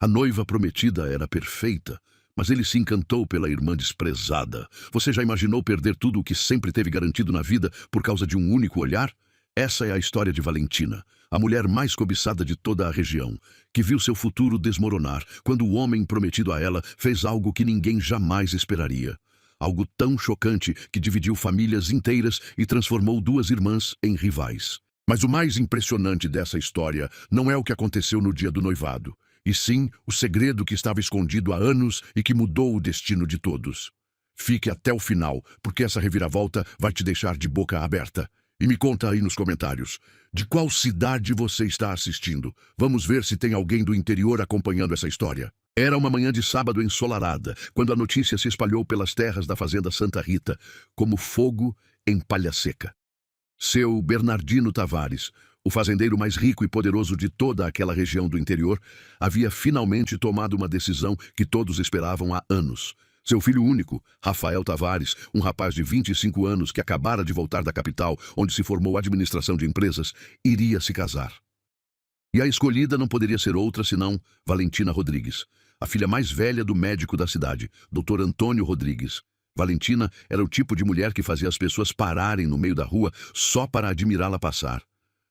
A noiva prometida era perfeita, mas ele se encantou pela irmã desprezada. Você já imaginou perder tudo o que sempre teve garantido na vida por causa de um único olhar? Essa é a história de Valentina, a mulher mais cobiçada de toda a região, que viu seu futuro desmoronar quando o homem prometido a ela fez algo que ninguém jamais esperaria. Algo tão chocante que dividiu famílias inteiras e transformou duas irmãs em rivais. Mas o mais impressionante dessa história não é o que aconteceu no dia do noivado, e sim o segredo que estava escondido há anos e que mudou o destino de todos. Fique até o final, porque essa reviravolta vai te deixar de boca aberta. E me conta aí nos comentários, de qual cidade você está assistindo? Vamos ver se tem alguém do interior acompanhando essa história. Era uma manhã de sábado ensolarada, quando a notícia se espalhou pelas terras da fazenda Santa Rita, como fogo em palha seca. Seu Bernardino Tavares, o fazendeiro mais rico e poderoso de toda aquela região do interior, havia finalmente tomado uma decisão que todos esperavam há anos. Seu filho único, Rafael Tavares, um rapaz de 25 anos que acabara de voltar da capital, onde se formou administração de empresas, iria se casar. E a escolhida não poderia ser outra senão Valentina Rodrigues, a filha mais velha do médico da cidade, Dr. Antônio Rodrigues. Valentina era o tipo de mulher que fazia as pessoas pararem no meio da rua só para admirá-la passar.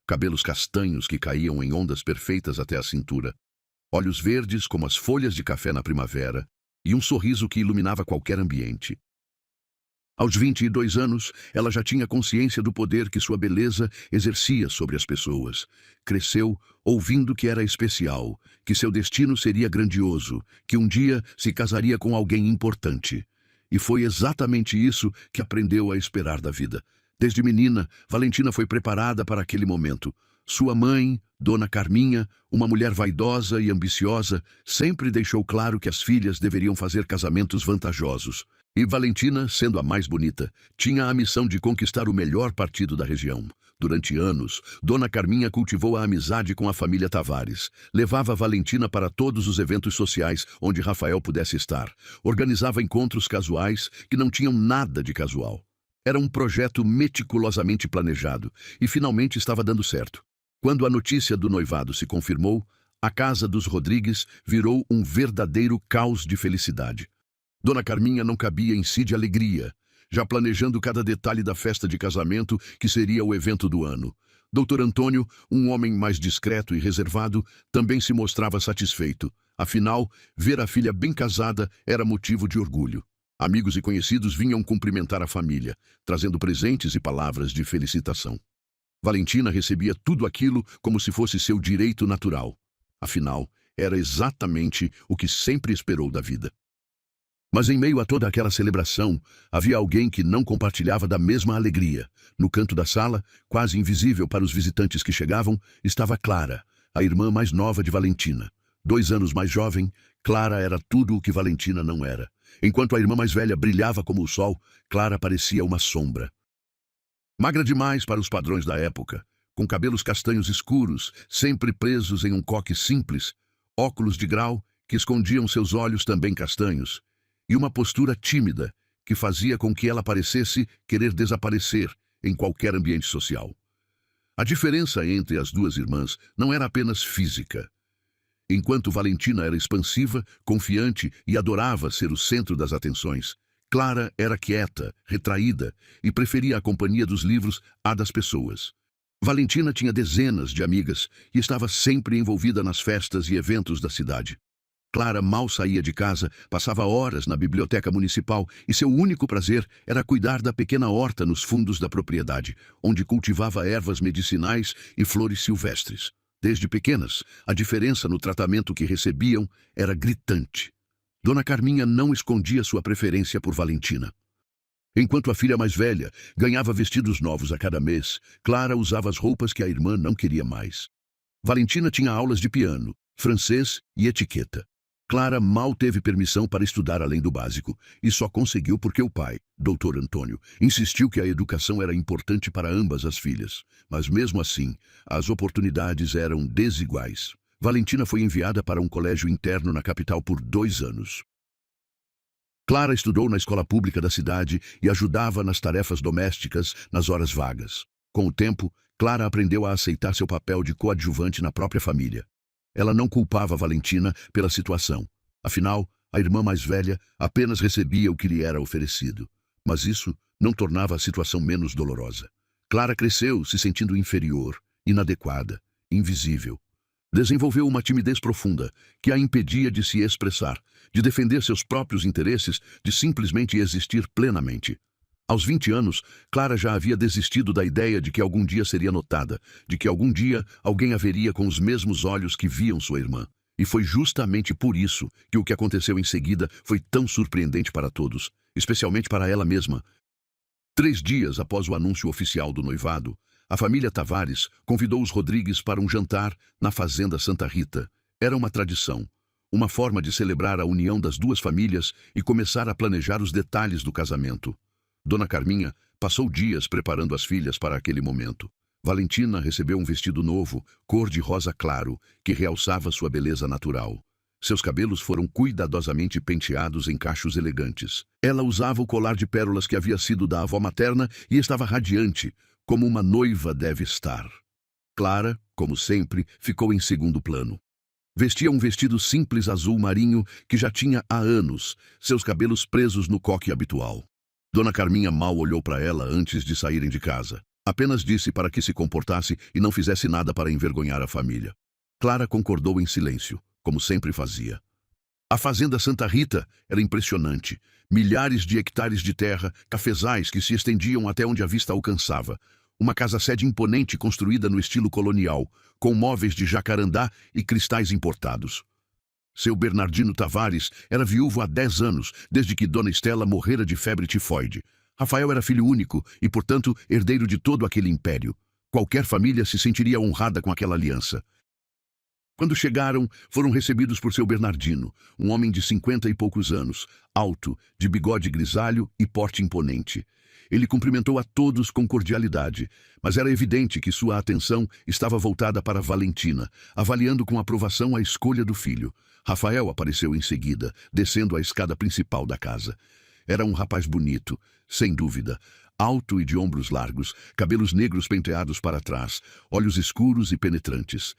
Cabelos castanhos que caíam em ondas perfeitas até a cintura, olhos verdes como as folhas de café na primavera, e um sorriso que iluminava qualquer ambiente. Aos 22 anos, ela já tinha consciência do poder que sua beleza exercia sobre as pessoas. Cresceu ouvindo que era especial, que seu destino seria grandioso, que um dia se casaria com alguém importante. E foi exatamente isso que aprendeu a esperar da vida. Desde menina, Valentina foi preparada para aquele momento. Sua mãe, Dona Carminha, uma mulher vaidosa e ambiciosa, sempre deixou claro que as filhas deveriam fazer casamentos vantajosos. E Valentina, sendo a mais bonita, tinha a missão de conquistar o melhor partido da região. Durante anos, Dona Carminha cultivou a amizade com a família Tavares. Levava Valentina para todos os eventos sociais onde Rafael pudesse estar. Organizava encontros casuais que não tinham nada de casual. Era um projeto meticulosamente planejado e finalmente estava dando certo. Quando a notícia do noivado se confirmou, a casa dos Rodrigues virou um verdadeiro caos de felicidade. Dona Carminha não cabia em si de alegria, já planejando cada detalhe da festa de casamento que seria o evento do ano. Dr. Antônio, um homem mais discreto e reservado, também se mostrava satisfeito. Afinal, ver a filha bem casada era motivo de orgulho. Amigos e conhecidos vinham cumprimentar a família, trazendo presentes e palavras de felicitação. Valentina recebia tudo aquilo como se fosse seu direito natural. Afinal, era exatamente o que sempre esperou da vida. Mas em meio a toda aquela celebração, havia alguém que não compartilhava da mesma alegria. No canto da sala, quase invisível para os visitantes que chegavam, estava Clara, a irmã mais nova de Valentina. 2 anos mais jovem, Clara era tudo o que Valentina não era. Enquanto a irmã mais velha brilhava como o sol, Clara parecia uma sombra. Magra demais para os padrões da época, com cabelos castanhos escuros, sempre presos em um coque simples, óculos de grau que escondiam seus olhos também castanhos, e uma postura tímida que fazia com que ela parecesse querer desaparecer em qualquer ambiente social. A diferença entre as duas irmãs não era apenas física. Enquanto Valentina era expansiva, confiante e adorava ser o centro das atenções, Clara era quieta, retraída e preferia a companhia dos livros à das pessoas. Valentina tinha dezenas de amigas e estava sempre envolvida nas festas e eventos da cidade. Clara mal saía de casa, passava horas na biblioteca municipal e seu único prazer era cuidar da pequena horta nos fundos da propriedade, onde cultivava ervas medicinais e flores silvestres. Desde pequenas, a diferença no tratamento que recebiam era gritante. Dona Carminha não escondia sua preferência por Valentina. Enquanto a filha mais velha ganhava vestidos novos a cada mês, Clara usava as roupas que a irmã não queria mais. Valentina tinha aulas de piano, francês e etiqueta. Clara mal teve permissão para estudar além do básico, e só conseguiu porque o pai, Dr. Antônio, insistiu que a educação era importante para ambas as filhas. Mas mesmo assim, as oportunidades eram desiguais. Valentina foi enviada para um colégio interno na capital por 2 anos. Clara estudou na escola pública da cidade e ajudava nas tarefas domésticas nas horas vagas. Com o tempo, Clara aprendeu a aceitar seu papel de coadjuvante na própria família. Ela não culpava Valentina pela situação. Afinal, a irmã mais velha apenas recebia o que lhe era oferecido. Mas isso não tornava a situação menos dolorosa. Clara cresceu se sentindo inferior, inadequada, invisível. Desenvolveu uma timidez profunda que a impedia de se expressar, de defender seus próprios interesses, de simplesmente existir plenamente. Aos 20 anos, Clara já havia desistido da ideia de que algum dia seria notada, de que algum dia alguém a veria com os mesmos olhos que viam sua irmã. E foi justamente por isso que o que aconteceu em seguida foi tão surpreendente para todos, especialmente para ela mesma. 3 dias após o anúncio oficial do noivado, a família Tavares convidou os Rodrigues para um jantar na Fazenda Santa Rita. Era uma tradição, uma forma de celebrar a união das duas famílias e começar a planejar os detalhes do casamento. Dona Carminha passou dias preparando as filhas para aquele momento. Valentina recebeu um vestido novo, cor de rosa claro, que realçava sua beleza natural. Seus cabelos foram cuidadosamente penteados em cachos elegantes. Ela usava o colar de pérolas que havia sido da avó materna e estava radiante, como uma noiva deve estar. Clara, como sempre, ficou em segundo plano. Vestia um vestido simples azul marinho que já tinha há anos, seus cabelos presos no coque habitual. Dona Carminha mal olhou para ela antes de saírem de casa. Apenas disse para que se comportasse e não fizesse nada para envergonhar a família. Clara concordou em silêncio, como sempre fazia. A Fazenda Santa Rita era impressionante. Milhares de hectares de terra, cafezais que se estendiam até onde a vista alcançava. Uma casa-sede imponente construída no estilo colonial, com móveis de jacarandá e cristais importados. Seu Bernardino Tavares era viúvo há 10 anos, desde que Dona Estela morrera de febre tifoide. Rafael era filho único e, portanto, herdeiro de todo aquele império. Qualquer família se sentiria honrada com aquela aliança. Quando chegaram, foram recebidos por seu Bernardino, um homem de 50 e poucos anos, alto, de bigode grisalho e porte imponente. Ele cumprimentou a todos com cordialidade, mas era evidente que sua atenção estava voltada para Valentina, avaliando com aprovação a escolha do filho. Rafael apareceu em seguida, descendo a escada principal da casa. Era um rapaz bonito, sem dúvida, alto e de ombros largos, cabelos negros penteados para trás, olhos escuros e penetrantes.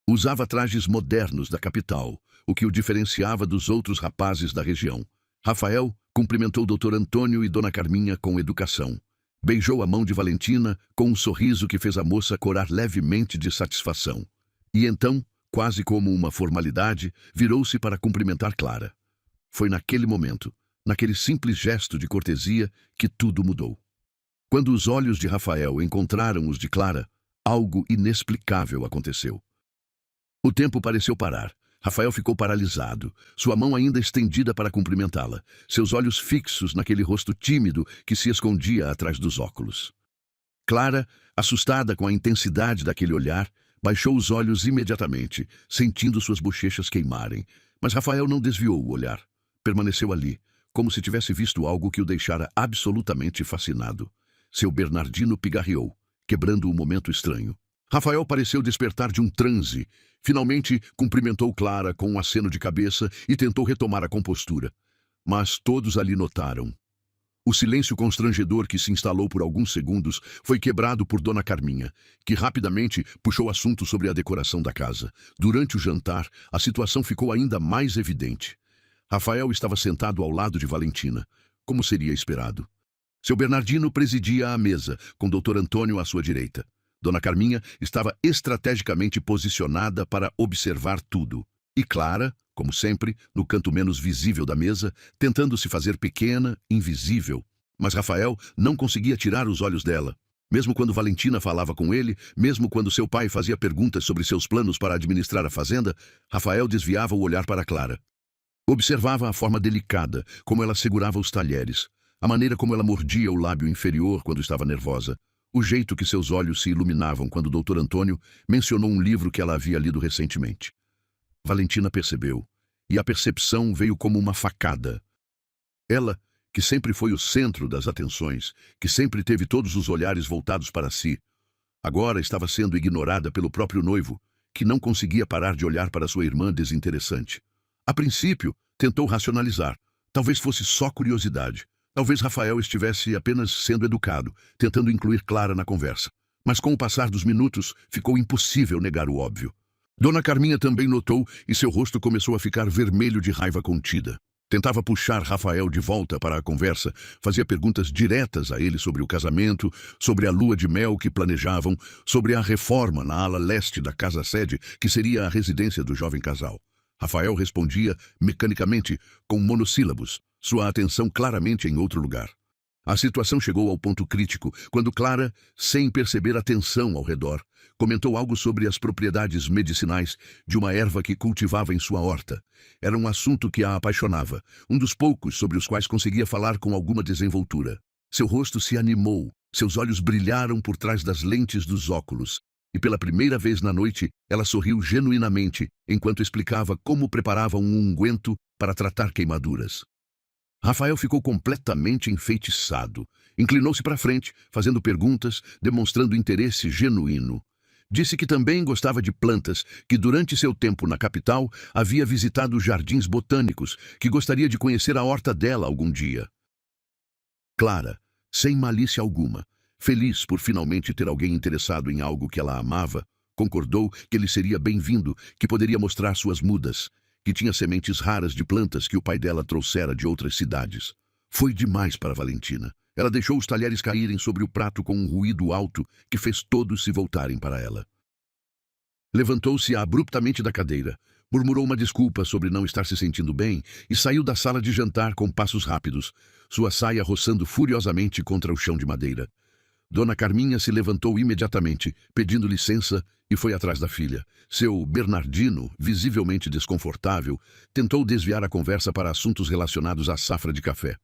Usava trajes modernos da capital, o que o diferenciava dos outros rapazes da região. Rafael cumprimentou o Dr. Antônio e Dona Carminha com educação. Beijou a mão de Valentina com um sorriso que fez a moça corar levemente de satisfação. E então, quase como uma formalidade, virou-se para cumprimentar Clara. Foi naquele momento, naquele simples gesto de cortesia, que tudo mudou. Quando os olhos de Rafael encontraram os de Clara, algo inexplicável aconteceu. O tempo pareceu parar. Rafael ficou paralisado, sua mão ainda estendida para cumprimentá-la, seus olhos fixos naquele rosto tímido que se escondia atrás dos óculos. Clara, assustada com a intensidade daquele olhar, baixou os olhos imediatamente, sentindo suas bochechas queimarem. Mas Rafael não desviou o olhar. Permaneceu ali, como se tivesse visto algo que o deixara absolutamente fascinado. Seu Bernardino pigarreou, quebrando o momento estranho. Rafael pareceu despertar de um transe. Finalmente, cumprimentou Clara com um aceno de cabeça e tentou retomar a compostura. Mas todos ali notaram. O silêncio constrangedor que se instalou por alguns segundos foi quebrado por Dona Carminha, que rapidamente puxou assunto sobre a decoração da casa. Durante o jantar, a situação ficou ainda mais evidente. Rafael estava sentado ao lado de Valentina, como seria esperado. Seu Bernardino presidia a mesa, com Dr. Antônio à sua direita. Dona Carminha estava estrategicamente posicionada para observar tudo. E Clara, como sempre, no canto menos visível da mesa, tentando se fazer pequena, invisível. Mas Rafael não conseguia tirar os olhos dela. Mesmo quando Valentina falava com ele, mesmo quando seu pai fazia perguntas sobre seus planos para administrar a fazenda, Rafael desviava o olhar para Clara. Observava a forma delicada, como ela segurava os talheres, a maneira como ela mordia o lábio inferior quando estava nervosa, o jeito que seus olhos se iluminavam quando o Dr. Antônio mencionou um livro que ela havia lido recentemente. Valentina percebeu, e a percepção veio como uma facada. Ela, que sempre foi o centro das atenções, que sempre teve todos os olhares voltados para si, agora estava sendo ignorada pelo próprio noivo, que não conseguia parar de olhar para sua irmã desinteressante. A princípio, tentou racionalizar. Talvez fosse só curiosidade. Talvez Rafael estivesse apenas sendo educado, tentando incluir Clara na conversa. Mas com o passar dos minutos, ficou impossível negar o óbvio. Dona Carminha também notou e seu rosto começou a ficar vermelho de raiva contida. Tentava puxar Rafael de volta para a conversa, fazia perguntas diretas a ele sobre o casamento, sobre a lua de mel que planejavam, sobre a reforma na ala leste da casa-sede, que seria a residência do jovem casal. Rafael respondia mecanicamente, com monossílabos, sua atenção claramente em outro lugar. A situação chegou ao ponto crítico, quando Clara, sem perceber a tensão ao redor, comentou algo sobre as propriedades medicinais de uma erva que cultivava em sua horta. Era um assunto que a apaixonava, um dos poucos sobre os quais conseguia falar com alguma desenvoltura. Seu rosto se animou, seus olhos brilharam por trás das lentes dos óculos, e pela primeira vez na noite ela sorriu genuinamente, enquanto explicava como preparava um unguento para tratar queimaduras. Rafael ficou completamente enfeitiçado. Inclinou-se para frente, fazendo perguntas, demonstrando interesse genuíno. Disse que também gostava de plantas, que durante seu tempo na capital havia visitado jardins botânicos, que gostaria de conhecer a horta dela algum dia. Clara, sem malícia alguma, feliz por finalmente ter alguém interessado em algo que ela amava, concordou que ele seria bem-vindo, que poderia mostrar suas mudas, que tinha sementes raras de plantas que o pai dela trouxera de outras cidades. Foi demais para Valentina. Ela deixou os talheres caírem sobre o prato com um ruído alto que fez todos se voltarem para ela. Levantou-se abruptamente da cadeira, murmurou uma desculpa sobre não estar se sentindo bem e saiu da sala de jantar com passos rápidos, sua saia roçando furiosamente contra o chão de madeira. Dona Carminha se levantou imediatamente, pedindo licença, e foi atrás da filha. Seu Bernardino, visivelmente desconfortável, tentou desviar a conversa para assuntos relacionados à safra de café.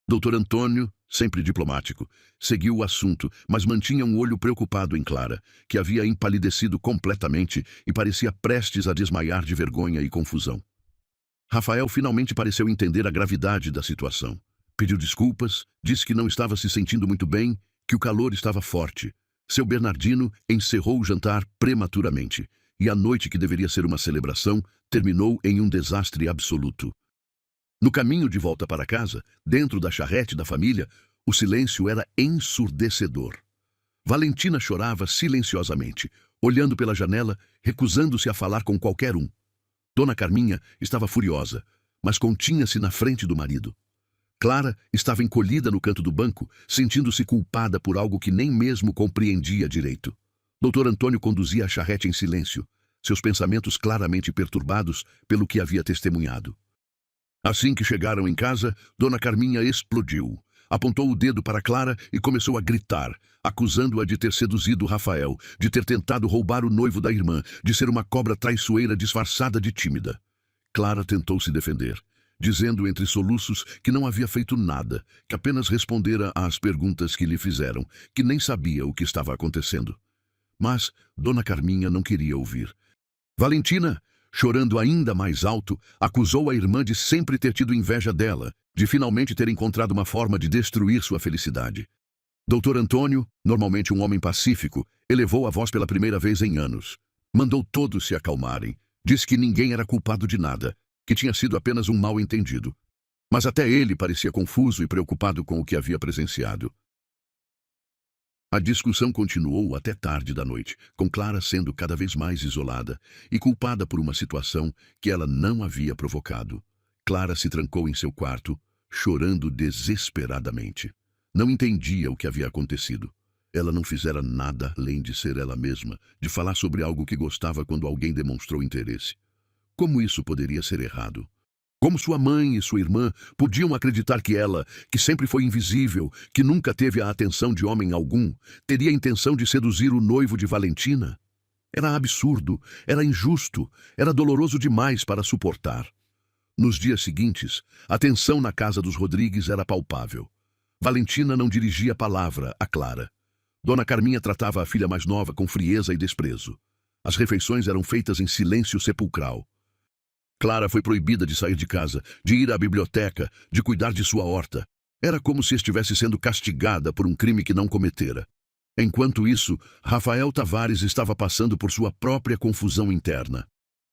Dr. Antônio, sempre diplomático, seguiu o assunto, mas mantinha um olho preocupado em Clara, que havia empalidecido completamente e parecia prestes a desmaiar de vergonha e confusão. Rafael finalmente pareceu entender a gravidade da situação. Pediu desculpas, disse que não estava se sentindo muito bem, que o calor estava forte. Seu Bernardino encerrou o jantar prematuramente, e a noite que deveria ser uma celebração terminou em um desastre absoluto. No caminho de volta para casa, dentro da charrete da família, o silêncio era ensurdecedor. Valentina chorava silenciosamente, olhando pela janela, recusando-se a falar com qualquer um. Dona Carminha estava furiosa, mas continha-se na frente do marido. Clara estava encolhida no canto do banco, sentindo-se culpada por algo que nem mesmo compreendia direito. Dr. Antônio conduzia a charrete em silêncio, seus pensamentos claramente perturbados pelo que havia testemunhado. Assim que chegaram em casa, Dona Carminha explodiu. Apontou o dedo para Clara e começou a gritar, acusando-a de ter seduzido Rafael, de ter tentado roubar o noivo da irmã, de ser uma cobra traiçoeira disfarçada de tímida. Clara tentou se defender, dizendo entre soluços que não havia feito nada, que apenas respondera às perguntas que lhe fizeram, que nem sabia o que estava acontecendo. Mas Dona Carminha não queria ouvir. Valentina, chorando ainda mais alto, acusou a irmã de sempre ter tido inveja dela, de finalmente ter encontrado uma forma de destruir sua felicidade. Dr. Antônio, normalmente um homem pacífico, elevou a voz pela primeira vez em anos. Mandou todos se acalmarem. Disse que ninguém era culpado de nada, que tinha sido apenas um mal-entendido. Mas até ele parecia confuso e preocupado com o que havia presenciado. A discussão continuou até tarde da noite, com Clara sendo cada vez mais isolada e culpada por uma situação que ela não havia provocado. Clara se trancou em seu quarto, chorando desesperadamente. Não entendia o que havia acontecido. Ela não fizera nada além de ser ela mesma, de falar sobre algo que gostava quando alguém demonstrou interesse. Como isso poderia ser errado? Como sua mãe e sua irmã podiam acreditar que ela, que sempre foi invisível, que nunca teve a atenção de homem algum, teria a intenção de seduzir o noivo de Valentina? Era absurdo, era injusto, era doloroso demais para suportar. Nos dias seguintes, a tensão na casa dos Rodrigues era palpável. Valentina não dirigia palavra a Clara. Dona Carminha tratava a filha mais nova com frieza e desprezo. As refeições eram feitas em silêncio sepulcral. Clara foi proibida de sair de casa, de ir à biblioteca, de cuidar de sua horta. Era como se estivesse sendo castigada por um crime que não cometera. Enquanto isso, Rafael Tavares estava passando por sua própria confusão interna.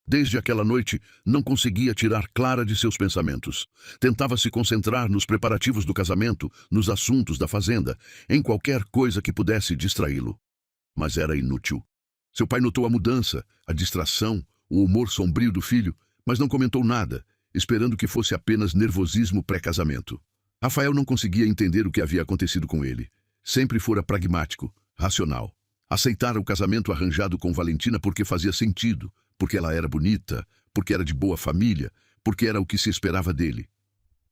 Desde aquela noite, não conseguia tirar Clara de seus pensamentos. Tentava se concentrar nos preparativos do casamento, nos assuntos da fazenda, em qualquer coisa que pudesse distraí-lo. Mas era inútil. Seu pai notou a mudança, a distração, o humor sombrio do filho, mas não comentou nada, esperando que fosse apenas nervosismo pré-casamento. Rafael não conseguia entender o que havia acontecido com ele. Sempre fora pragmático, racional. Aceitara o casamento arranjado com Valentina porque fazia sentido, porque ela era bonita, porque era de boa família, porque era o que se esperava dele.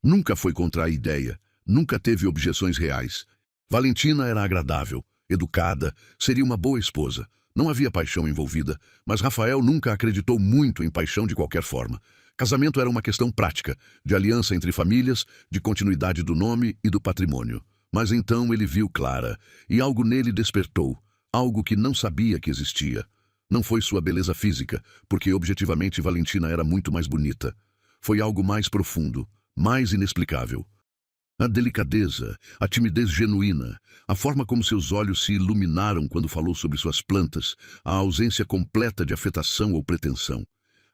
Nunca foi contra a ideia, nunca teve objeções reais. Valentina era agradável, educada, seria uma boa esposa. Não havia paixão envolvida, mas Rafael nunca acreditou muito em paixão de qualquer forma. Casamento era uma questão prática, de aliança entre famílias, de continuidade do nome e do patrimônio. Mas então ele viu Clara, e algo nele despertou, algo que não sabia que existia. Não foi sua beleza física, porque objetivamente Valentina era muito mais bonita. Foi algo mais profundo, mais inexplicável. A delicadeza, a timidez genuína, a forma como seus olhos se iluminaram quando falou sobre suas plantas, a ausência completa de afetação ou pretensão.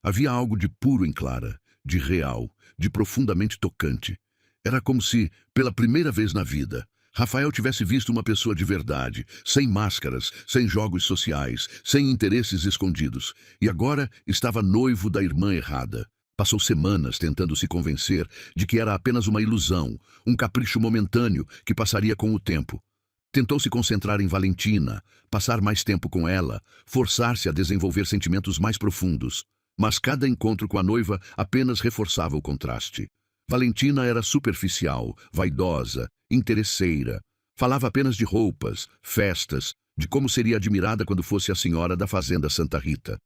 Havia algo de puro em Clara, de real, de profundamente tocante. Era como se, pela primeira vez na vida, Rafael tivesse visto uma pessoa de verdade, sem máscaras, sem jogos sociais, sem interesses escondidos, e agora estava noivo da irmã errada. Passou semanas tentando se convencer de que era apenas uma ilusão, um capricho momentâneo que passaria com o tempo. Tentou se concentrar em Valentina, passar mais tempo com ela, forçar-se a desenvolver sentimentos mais profundos. Mas cada encontro com a noiva apenas reforçava o contraste. Valentina era superficial, vaidosa, interesseira. Falava apenas de roupas, festas, de como seria admirada quando fosse a senhora da fazenda Santa Rita.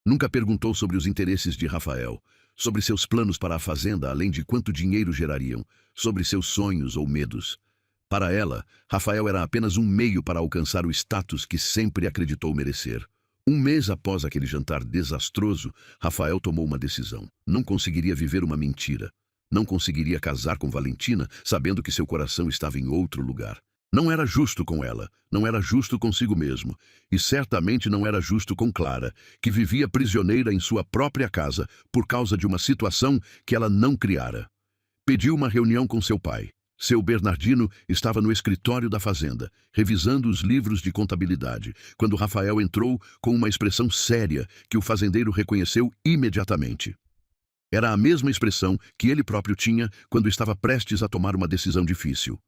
Nunca perguntou sobre os interesses de Rafael, sobre seus planos para a fazenda, além de quanto dinheiro gerariam, sobre seus sonhos ou medos. Para ela, Rafael era apenas um meio para alcançar o status que sempre acreditou merecer. Um mês após aquele jantar desastroso, Rafael tomou uma decisão. Não conseguiria viver uma mentira. Não conseguiria casar com Valentina, sabendo que seu coração estava em outro lugar. Não era justo com ela, não era justo consigo mesmo, e certamente não era justo com Clara, que vivia prisioneira em sua própria casa por causa de uma situação que ela não criara. Pediu uma reunião com seu pai. Seu Bernardino estava no escritório da fazenda, revisando os livros de contabilidade, quando Rafael entrou com uma expressão séria que o fazendeiro reconheceu imediatamente. Era a mesma expressão que ele próprio tinha quando estava prestes a tomar uma decisão difícil.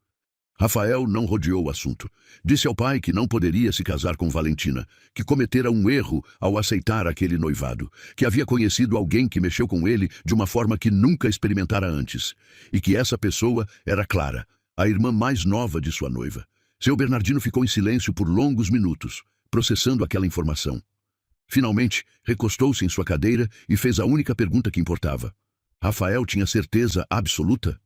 Rafael não rodeou o assunto. Disse ao pai que não poderia se casar com Valentina, que cometera um erro ao aceitar aquele noivado, que havia conhecido alguém que mexeu com ele de uma forma que nunca experimentara antes, e que essa pessoa era Clara, a irmã mais nova de sua noiva. Seu Bernardino ficou em silêncio por longos minutos, processando aquela informação. Finalmente, recostou-se em sua cadeira e fez a única pergunta que importava. Rafael tinha certeza absoluta?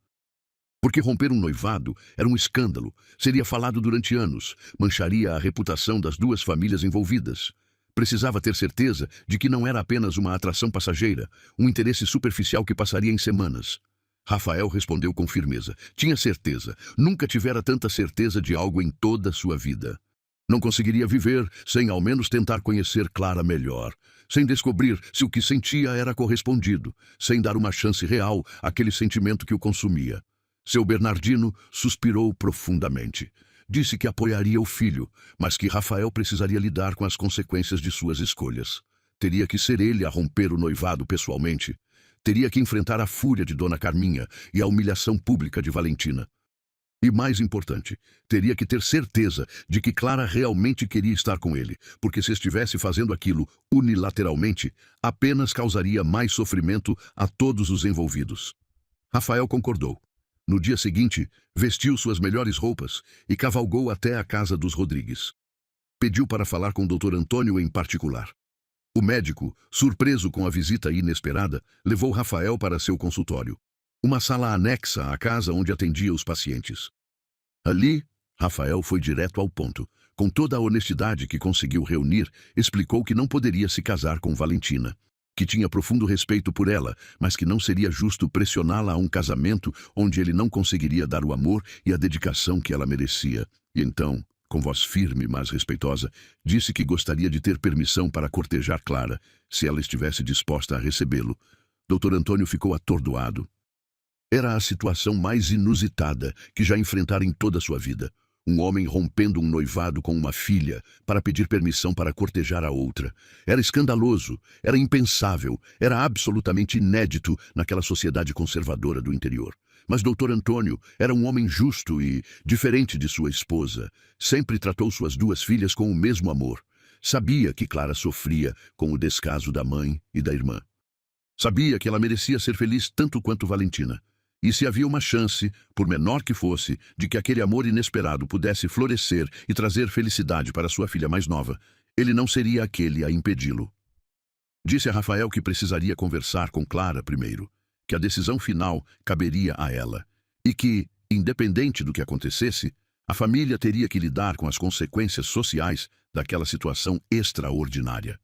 Porque romper um noivado era um escândalo, seria falado durante anos, mancharia a reputação das duas famílias envolvidas. Precisava ter certeza de que não era apenas uma atração passageira, um interesse superficial que passaria em semanas. Rafael respondeu com firmeza. Tinha certeza, nunca tivera tanta certeza de algo em toda a sua vida. Não conseguiria viver sem ao menos tentar conhecer Clara melhor, sem descobrir se o que sentia era correspondido, sem dar uma chance real àquele sentimento que o consumia. Seu Bernardino suspirou profundamente. Disse que apoiaria o filho, mas que Rafael precisaria lidar com as consequências de suas escolhas. Teria que ser ele a romper o noivado pessoalmente. Teria que enfrentar a fúria de Dona Carminha e a humilhação pública de Valentina. E mais importante, teria que ter certeza de que Clara realmente queria estar com ele, porque se estivesse fazendo aquilo unilateralmente, apenas causaria mais sofrimento a todos os envolvidos. Rafael concordou. No dia seguinte, vestiu suas melhores roupas e cavalgou até a casa dos Rodrigues. Pediu para falar com o Dr. Antônio em particular. O médico, surpreso com a visita inesperada, levou Rafael para seu consultório, uma sala anexa à casa onde atendia os pacientes. Ali, Rafael foi direto ao ponto. Com toda a honestidade que conseguiu reunir, explicou que não poderia se casar com Valentina, que tinha profundo respeito por ela, mas que não seria justo pressioná-la a um casamento onde ele não conseguiria dar o amor e a dedicação que ela merecia. E então, com voz firme mas respeitosa, disse que gostaria de ter permissão para cortejar Clara, se ela estivesse disposta a recebê-lo. Dr. Antônio ficou atordoado. Era a situação mais inusitada que já enfrentara em toda a sua vida. Um homem rompendo um noivado com uma filha para pedir permissão para cortejar a outra. Era escandaloso, era impensável, era absolutamente inédito naquela sociedade conservadora do interior. Mas Dr. Antônio era um homem justo e, diferente de sua esposa, sempre tratou suas duas filhas com o mesmo amor. Sabia que Clara sofria com o descaso da mãe e da irmã. Sabia que ela merecia ser feliz tanto quanto Valentina. E se havia uma chance, por menor que fosse, de que aquele amor inesperado pudesse florescer e trazer felicidade para sua filha mais nova, ele não seria aquele a impedi-lo. Disse a Rafael que precisaria conversar com Clara primeiro, que a decisão final caberia a ela, e que, independente do que acontecesse, a família teria que lidar com as consequências sociais daquela situação extraordinária.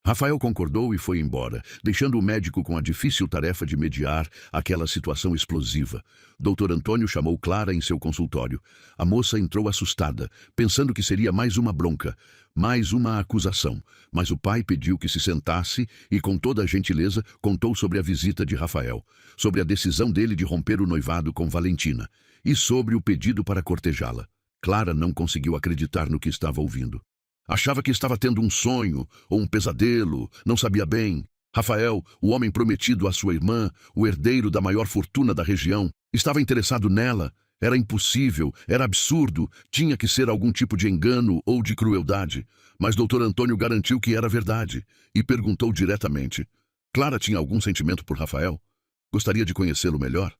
Rafael concordou e foi embora, deixando o médico com a difícil tarefa de mediar aquela situação explosiva. Dr. Antônio chamou Clara em seu consultório. A moça entrou assustada, pensando que seria mais uma bronca, mais uma acusação. Mas o pai pediu que se sentasse e, com toda a gentileza, contou sobre a visita de Rafael, sobre a decisão dele de romper o noivado com Valentina e sobre o pedido para cortejá-la. Clara não conseguiu acreditar no que estava ouvindo. Achava que estava tendo um sonho ou um pesadelo, não sabia bem. Rafael, o homem prometido à sua irmã, o herdeiro da maior fortuna da região, estava interessado nela. Era impossível, era absurdo, tinha que ser algum tipo de engano ou de crueldade. Mas Dr. Antônio garantiu que era verdade e perguntou diretamente: Clara tinha algum sentimento por Rafael? Gostaria de conhecê-lo melhor?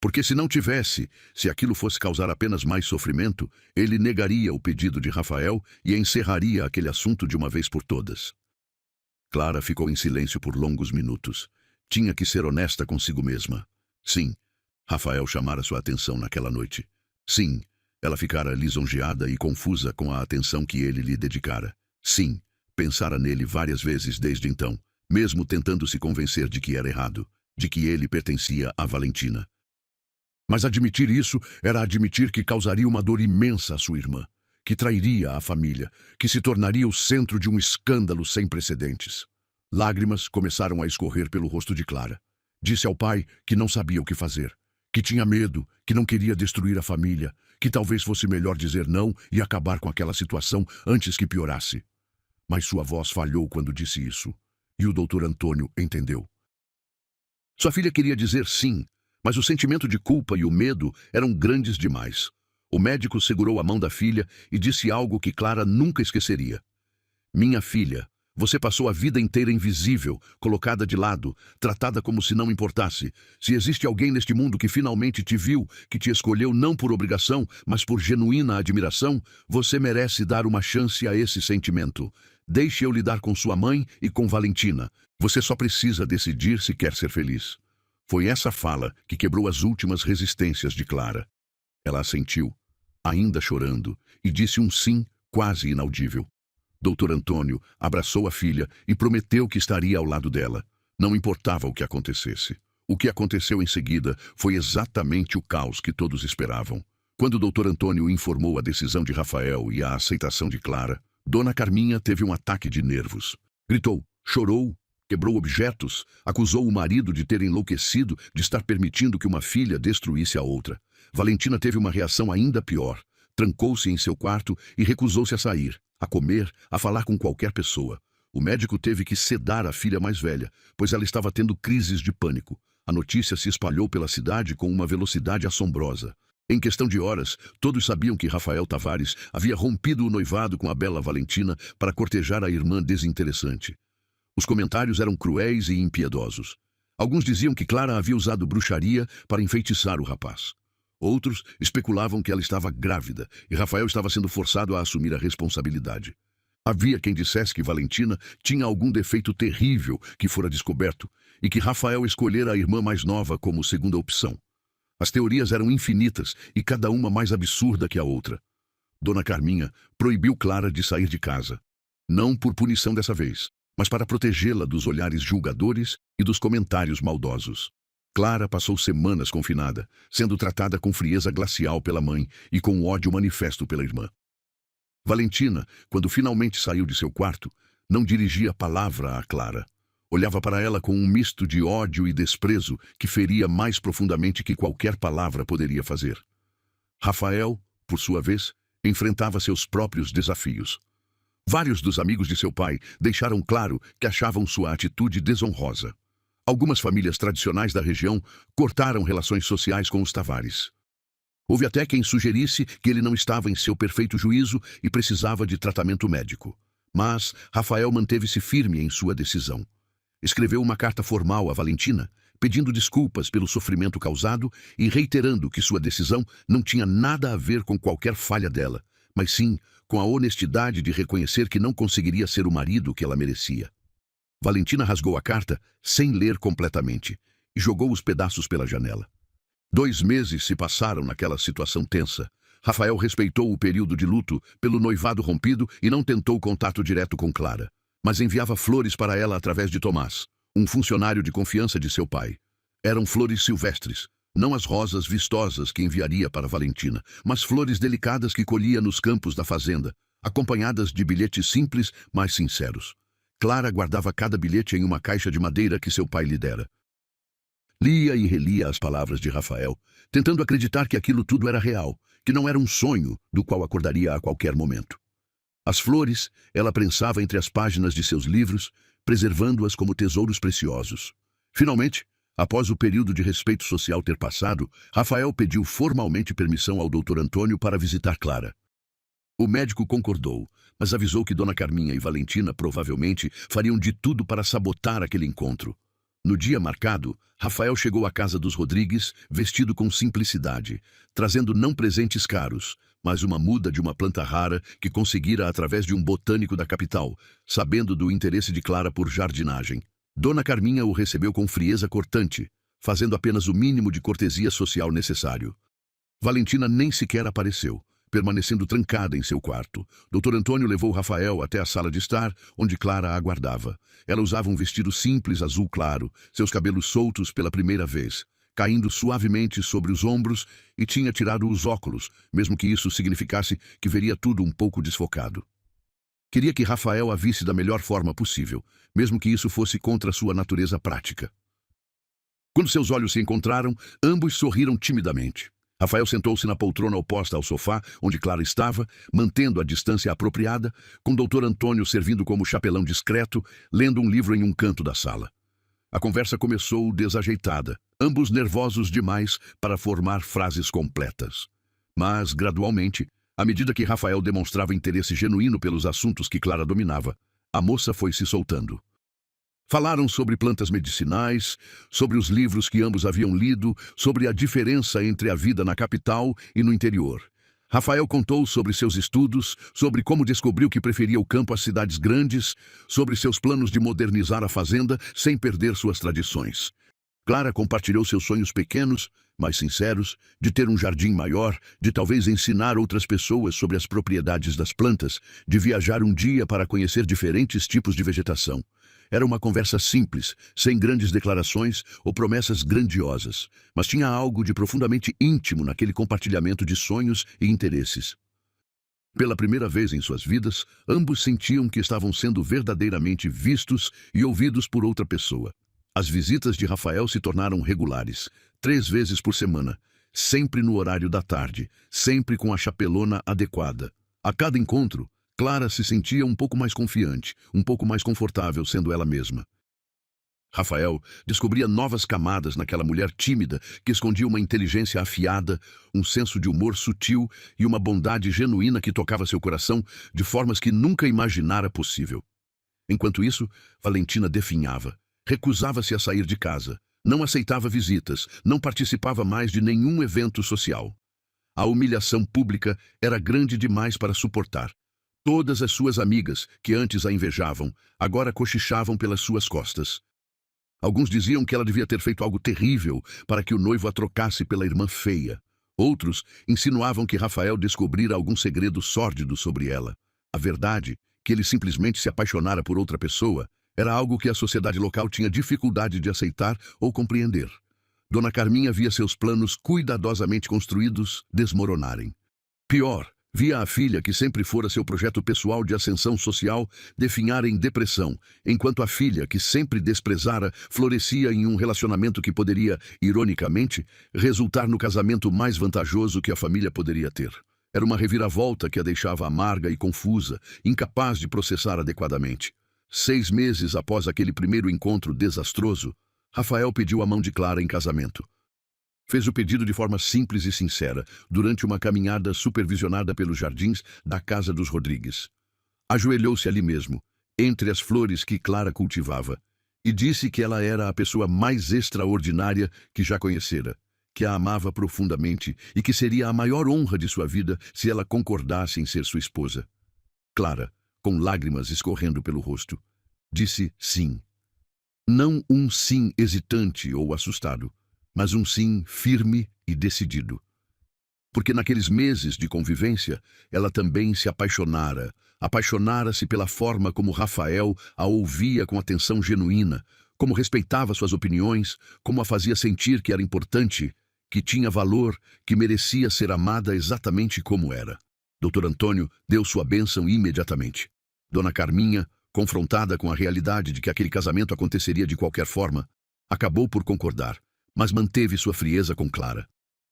Porque se não tivesse, se aquilo fosse causar apenas mais sofrimento, ele negaria o pedido de Rafael e encerraria aquele assunto de uma vez por todas. Clara ficou em silêncio por longos minutos. Tinha que ser honesta consigo mesma. Sim, Rafael chamara sua atenção naquela noite. Sim, ela ficara lisonjeada e confusa com a atenção que ele lhe dedicara. Sim, pensara nele várias vezes desde então, mesmo tentando se convencer de que era errado, de que ele pertencia a Valentina. Mas admitir isso era admitir que causaria uma dor imensa à sua irmã, que trairia a família, que se tornaria o centro de um escândalo sem precedentes. Lágrimas começaram a escorrer pelo rosto de Clara. Disse ao pai que não sabia o que fazer, que tinha medo, que não queria destruir a família, que talvez fosse melhor dizer não e acabar com aquela situação antes que piorasse. Mas sua voz falhou quando disse isso, e o Dr. Antônio entendeu. Sua filha queria dizer sim, mas o sentimento de culpa e o medo eram grandes demais. O médico segurou a mão da filha e disse algo que Clara nunca esqueceria. Minha filha, você passou a vida inteira invisível, colocada de lado, tratada como se não importasse. Se existe alguém neste mundo que finalmente te viu, que te escolheu não por obrigação, mas por genuína admiração, você merece dar uma chance a esse sentimento. Deixe eu lidar com sua mãe e com Valentina. Você só precisa decidir se quer ser feliz. Foi essa fala que quebrou as últimas resistências de Clara. Ela assentiu, ainda chorando, e disse um sim quase inaudível. Dr. Antônio abraçou a filha e prometeu que estaria ao lado dela. Não importava o que acontecesse. O que aconteceu em seguida foi exatamente o caos que todos esperavam. Quando o Dr. Antônio informou a decisão de Rafael e a aceitação de Clara, Dona Carminha teve um ataque de nervos. Gritou, chorou, quebrou objetos, acusou o marido de ter enlouquecido, de estar permitindo que uma filha destruísse a outra. Valentina teve uma reação ainda pior. Trancou-se em seu quarto e recusou-se a sair, a comer, a falar com qualquer pessoa. O médico teve que sedar a filha mais velha, pois ela estava tendo crises de pânico. A notícia se espalhou pela cidade com uma velocidade assombrosa. Em questão de horas, todos sabiam que Rafael Tavares havia rompido o noivado com a bela Valentina para cortejar a irmã desinteressante. Os comentários eram cruéis e impiedosos. Alguns diziam que Clara havia usado bruxaria para enfeitiçar o rapaz. Outros especulavam que ela estava grávida e Rafael estava sendo forçado a assumir a responsabilidade. Havia quem dissesse que Valentina tinha algum defeito terrível que fora descoberto e que Rafael escolhera a irmã mais nova como segunda opção. As teorias eram infinitas e cada uma mais absurda que a outra. Dona Carminha proibiu Clara de sair de casa. Não por punição dessa vez, mas para protegê-la dos olhares julgadores e dos comentários maldosos. Clara passou semanas confinada, sendo tratada com frieza glacial pela mãe e com ódio manifesto pela irmã. Valentina, quando finalmente saiu de seu quarto, não dirigia palavra a Clara. Olhava para ela com um misto de ódio e desprezo que feria mais profundamente que qualquer palavra poderia fazer. Rafael, por sua vez, enfrentava seus próprios desafios. Vários dos amigos de seu pai deixaram claro que achavam sua atitude desonrosa. Algumas famílias tradicionais da região cortaram relações sociais com os Tavares. Houve até quem sugerisse que ele não estava em seu perfeito juízo e precisava de tratamento médico. Mas Rafael manteve-se firme em sua decisão. Escreveu uma carta formal a Valentina, pedindo desculpas pelo sofrimento causado e reiterando que sua decisão não tinha nada a ver com qualquer falha dela, mas sim com a honestidade de reconhecer que não conseguiria ser o marido que ela merecia. Valentina rasgou a carta sem ler completamente e jogou os pedaços pela janela. 2 meses se passaram naquela situação tensa. Rafael respeitou o período de luto pelo noivado rompido e não tentou contato direto com Clara, mas enviava flores para ela através de Tomás, um funcionário de confiança de seu pai. Eram flores silvestres, não as rosas vistosas que enviaria para Valentina, mas flores delicadas que colhia nos campos da fazenda, acompanhadas de bilhetes simples, mas sinceros. Clara guardava cada bilhete em uma caixa de madeira que seu pai lhe dera. Lia e relia as palavras de Rafael, tentando acreditar que aquilo tudo era real, que não era um sonho do qual acordaria a qualquer momento. As flores ela prensava entre as páginas de seus livros, preservando-as como tesouros preciosos. Finalmente, após o período de respeito social ter passado, Rafael pediu formalmente permissão ao Dr. Antônio para visitar Clara. O médico concordou, mas avisou que Dona Carminha e Valentina provavelmente fariam de tudo para sabotar aquele encontro. No dia marcado, Rafael chegou à casa dos Rodrigues vestido com simplicidade, trazendo não presentes caros, mas uma muda de uma planta rara que conseguira através de um botânico da capital, sabendo do interesse de Clara por jardinagem. Dona Carminha o recebeu com frieza cortante, fazendo apenas o mínimo de cortesia social necessário. Valentina nem sequer apareceu, permanecendo trancada em seu quarto. Dr. Antônio levou Rafael até a sala de estar, onde Clara a aguardava. Ela usava um vestido simples azul claro, seus cabelos soltos pela primeira vez, caindo suavemente sobre os ombros, e tinha tirado os óculos, mesmo que isso significasse que veria tudo um pouco desfocado. Queria que Rafael a visse da melhor forma possível, mesmo que isso fosse contra sua natureza prática. Quando seus olhos se encontraram, ambos sorriram timidamente. Rafael sentou-se na poltrona oposta ao sofá, onde Clara estava, mantendo a distância apropriada, com Dr. Antônio servindo como chapelão discreto, lendo um livro em um canto da sala. A conversa começou desajeitada, ambos nervosos demais para formar frases completas. Mas, gradualmente, à medida que Rafael demonstrava interesse genuíno pelos assuntos que Clara dominava, a moça foi se soltando. Falaram sobre plantas medicinais, sobre os livros que ambos haviam lido, sobre a diferença entre a vida na capital e no interior. Rafael contou sobre seus estudos, sobre como descobriu que preferia o campo às cidades grandes, sobre seus planos de modernizar a fazenda sem perder suas tradições. Clara compartilhou seus sonhos pequenos, mas sinceros, de ter um jardim maior, de talvez ensinar outras pessoas sobre as propriedades das plantas, de viajar um dia para conhecer diferentes tipos de vegetação. Era uma conversa simples, sem grandes declarações ou promessas grandiosas, mas tinha algo de profundamente íntimo naquele compartilhamento de sonhos e interesses. Pela primeira vez em suas vidas, ambos sentiam que estavam sendo verdadeiramente vistos e ouvidos por outra pessoa. As visitas de Rafael se tornaram regulares, 3 vezes por semana, sempre no horário da tarde, sempre com a chapelona adequada. A cada encontro, Clara se sentia um pouco mais confiante, um pouco mais confortável sendo ela mesma. Rafael descobria novas camadas naquela mulher tímida que escondia uma inteligência afiada, um senso de humor sutil e uma bondade genuína que tocava seu coração de formas que nunca imaginara possível. Enquanto isso, Valentina definhava, recusava-se a sair de casa, não aceitava visitas, não participava mais de nenhum evento social. A humilhação pública era grande demais para suportar. Todas as suas amigas, que antes a invejavam, agora cochichavam pelas suas costas. Alguns diziam que ela devia ter feito algo terrível para que o noivo a trocasse pela irmã feia. Outros insinuavam que Rafael descobrira algum segredo sórdido sobre ela. A verdade, que ele simplesmente se apaixonara por outra pessoa, era algo que a sociedade local tinha dificuldade de aceitar ou compreender. Dona Carminha via seus planos cuidadosamente construídos desmoronarem. Pior, Via a filha, que sempre fora seu projeto pessoal de ascensão social, definhar em depressão, enquanto a filha, que sempre desprezara, florescia em um relacionamento que poderia, ironicamente, resultar no casamento mais vantajoso que a família poderia ter. Era uma reviravolta que a deixava amarga e confusa, incapaz de processar adequadamente. 6 meses após aquele primeiro encontro desastroso, Rafael pediu a mão de Clara em casamento. Fez o pedido de forma simples e sincera, durante uma caminhada supervisionada pelos jardins da casa dos Rodrigues. Ajoelhou-se ali mesmo, entre as flores que Clara cultivava, e disse que ela era a pessoa mais extraordinária que já conhecera, que a amava profundamente e que seria a maior honra de sua vida se ela concordasse em ser sua esposa. Clara, com lágrimas escorrendo pelo rosto, disse sim. Não um sim hesitante ou assustado, mas um sim firme e decidido. Porque naqueles meses de convivência, ela também se apaixonara-se pela forma como Rafael a ouvia com atenção genuína, como respeitava suas opiniões, como a fazia sentir que era importante, que tinha valor, que merecia ser amada exatamente como era. Dr. Antônio deu sua bênção imediatamente. Dona Carminha, confrontada com a realidade de que aquele casamento aconteceria de qualquer forma, acabou por concordar, mas manteve sua frieza com Clara.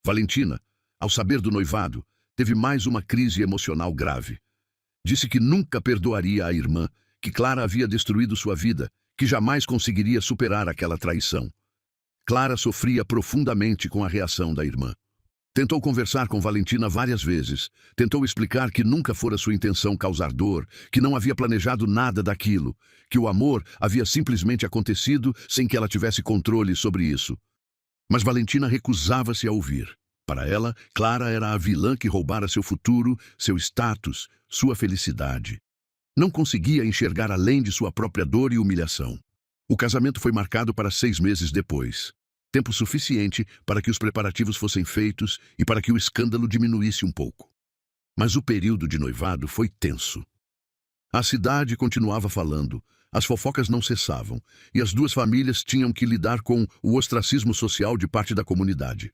Valentina, ao saber do noivado, teve mais uma crise emocional grave. Disse que nunca perdoaria a irmã, que Clara havia destruído sua vida, que jamais conseguiria superar aquela traição. Clara sofria profundamente com a reação da irmã. Tentou conversar com Valentina várias vezes. Tentou explicar que nunca fora sua intenção causar dor, que não havia planejado nada daquilo, que o amor havia simplesmente acontecido sem que ela tivesse controle sobre isso. Mas Valentina recusava-se a ouvir. Para ela, Clara era a vilã que roubara seu futuro, seu status, sua felicidade. Não conseguia enxergar além de sua própria dor e humilhação. O casamento foi marcado para 6 meses depois. Tempo suficiente para que os preparativos fossem feitos e para que o escândalo diminuísse um pouco. Mas o período de noivado foi tenso. A cidade continuava falando, as fofocas não cessavam, e as duas famílias tinham que lidar com o ostracismo social de parte da comunidade.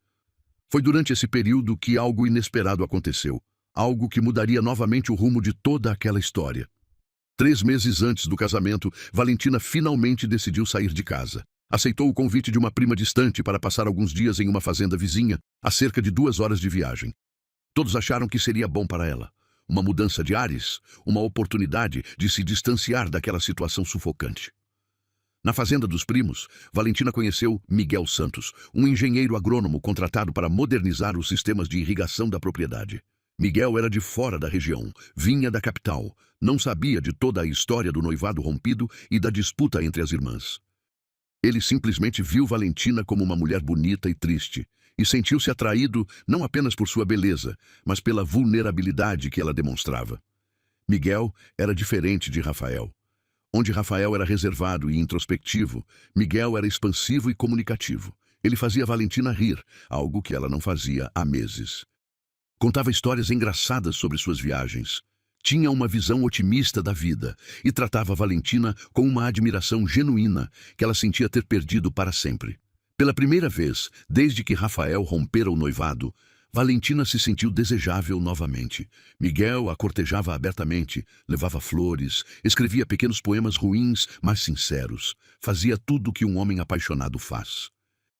Foi durante esse período que algo inesperado aconteceu, algo que mudaria novamente o rumo de toda aquela história. 3 meses antes do casamento, Valentina finalmente decidiu sair de casa. Aceitou o convite de uma prima distante para passar alguns dias em uma fazenda vizinha, a cerca de 2 horas de viagem. Todos acharam que seria bom para ela. Uma mudança de ares, uma oportunidade de se distanciar daquela situação sufocante. Na fazenda dos primos, Valentina conheceu Miguel Santos, um engenheiro agrônomo contratado para modernizar os sistemas de irrigação da propriedade. Miguel era de fora da região, vinha da capital, não sabia de toda a história do noivado rompido e da disputa entre as irmãs. Ele simplesmente viu Valentina como uma mulher bonita e triste, e sentiu-se atraído não apenas por sua beleza, mas pela vulnerabilidade que ela demonstrava. Miguel era diferente de Rafael. Onde Rafael era reservado e introspectivo, Miguel era expansivo e comunicativo. Ele fazia Valentina rir, algo que ela não fazia há meses. Contava histórias engraçadas sobre suas viagens. Tinha uma visão otimista da vida e tratava Valentina com uma admiração genuína que ela sentia ter perdido para sempre. Pela primeira vez, desde que Rafael rompera o noivado, Valentina se sentiu desejável novamente. Miguel a cortejava abertamente, levava flores, escrevia pequenos poemas ruins, mas sinceros. Fazia tudo o que um homem apaixonado faz.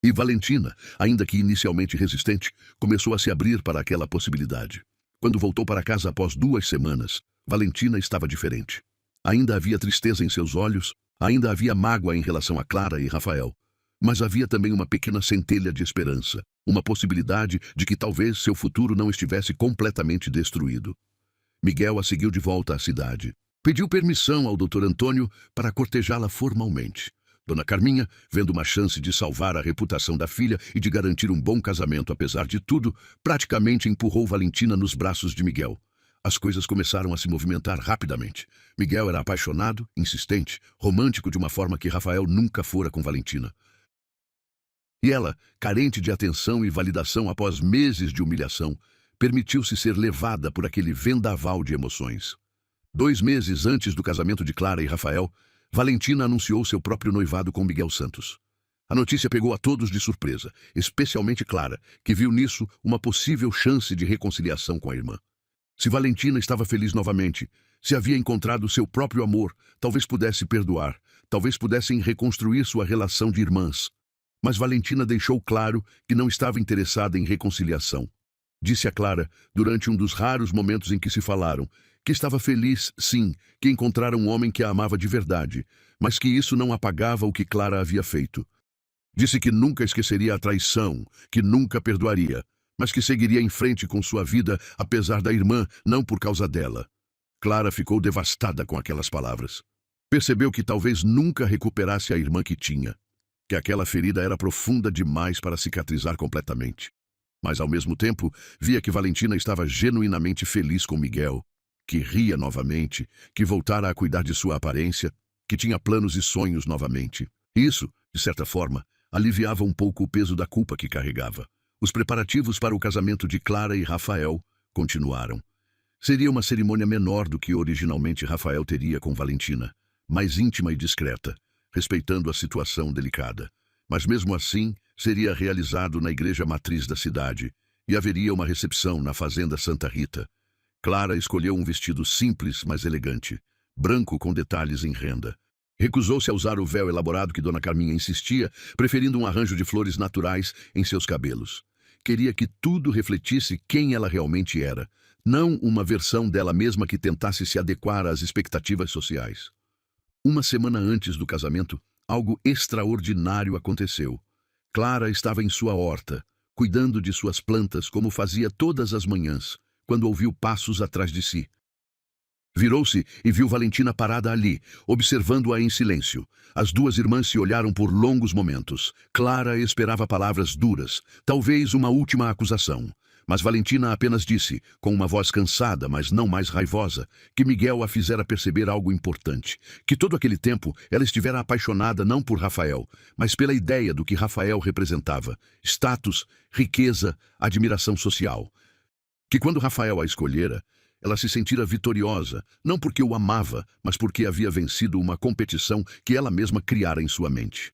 E Valentina, ainda que inicialmente resistente, começou a se abrir para aquela possibilidade. Quando voltou para casa após 2 semanas, Valentina estava diferente. Ainda havia tristeza em seus olhos, ainda havia mágoa em relação a Clara e Rafael. Mas havia também uma pequena centelha de esperança, uma possibilidade de que talvez seu futuro não estivesse completamente destruído. Miguel a seguiu de volta à cidade. Pediu permissão ao Dr. Antônio para cortejá-la formalmente. Dona Carminha, vendo uma chance de salvar a reputação da filha e de garantir um bom casamento apesar de tudo, praticamente empurrou Valentina nos braços de Miguel. As coisas começaram a se movimentar rapidamente. Miguel era apaixonado, insistente, romântico de uma forma que Rafael nunca fora com Valentina. E ela, carente de atenção e validação após meses de humilhação, permitiu-se ser levada por aquele vendaval de emoções. 2 meses antes do casamento de Clara e Rafael, Valentina anunciou seu próprio noivado com Miguel Santos. A notícia pegou a todos de surpresa, especialmente Clara, que viu nisso uma possível chance de reconciliação com a irmã. Se Valentina estava feliz novamente, se havia encontrado seu próprio amor, talvez pudesse perdoar, talvez pudessem reconstruir sua relação de irmãs. Mas Valentina deixou claro que não estava interessada em reconciliação. Disse a Clara, durante um dos raros momentos em que se falaram, que estava feliz, sim, que encontrara um homem que a amava de verdade, mas que isso não apagava o que Clara havia feito. Disse que nunca esqueceria a traição, que nunca perdoaria, mas que seguiria em frente com sua vida apesar da irmã, não por causa dela. Clara ficou devastada com aquelas palavras. Percebeu que talvez nunca recuperasse a irmã que tinha, que aquela ferida era profunda demais para cicatrizar completamente. Mas, ao mesmo tempo, via que Valentina estava genuinamente feliz com Miguel, que ria novamente, que voltara a cuidar de sua aparência, que tinha planos e sonhos novamente. Isso, de certa forma, aliviava um pouco o peso da culpa que carregava. Os preparativos para o casamento de Clara e Rafael continuaram. Seria uma cerimônia menor do que originalmente Rafael teria com Valentina, mais íntima e discreta, respeitando a situação delicada. Mas mesmo assim, seria realizado na igreja matriz da cidade, e haveria uma recepção na fazenda Santa Rita. Clara escolheu um vestido simples, mas elegante, branco com detalhes em renda. Recusou-se a usar o véu elaborado que Dona Carminha insistia, preferindo um arranjo de flores naturais em seus cabelos. Queria que tudo refletisse quem ela realmente era, não uma versão dela mesma que tentasse se adequar às expectativas sociais. Uma semana antes do casamento, algo extraordinário aconteceu. Clara estava em sua horta, cuidando de suas plantas como fazia todas as manhãs, quando ouviu passos atrás de si. Virou-se e viu Valentina parada ali, observando-a em silêncio. As duas irmãs se olharam por longos momentos. Clara esperava palavras duras, talvez uma última acusação. Mas Valentina apenas disse, com uma voz cansada, mas não mais raivosa, que Miguel a fizera perceber algo importante, que todo aquele tempo ela estivera apaixonada não por Rafael, mas pela ideia do que Rafael representava, status, riqueza, admiração social. Que quando Rafael a escolhera, ela se sentira vitoriosa, não porque o amava, mas porque havia vencido uma competição que ela mesma criara em sua mente.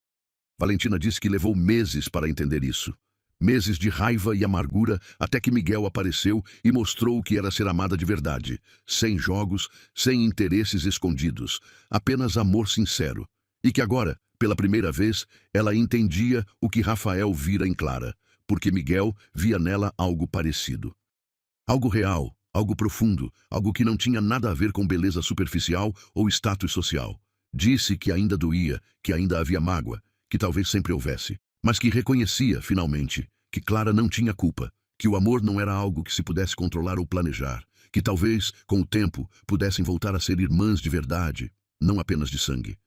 Valentina disse que levou meses para entender isso. Meses de raiva e amargura até que Miguel apareceu e mostrou o que era ser amada de verdade, sem jogos, sem interesses escondidos, apenas amor sincero. E que agora, pela primeira vez, ela entendia o que Rafael vira em Clara, porque Miguel via nela algo parecido. Algo real, algo profundo, algo que não tinha nada a ver com beleza superficial ou status social. Disse que ainda doía, que ainda havia mágoa, que talvez sempre houvesse, mas que reconhecia, finalmente, que Clara não tinha culpa, que o amor não era algo que se pudesse controlar ou planejar, que talvez, com o tempo, pudessem voltar a ser irmãs de verdade, não apenas de sangue.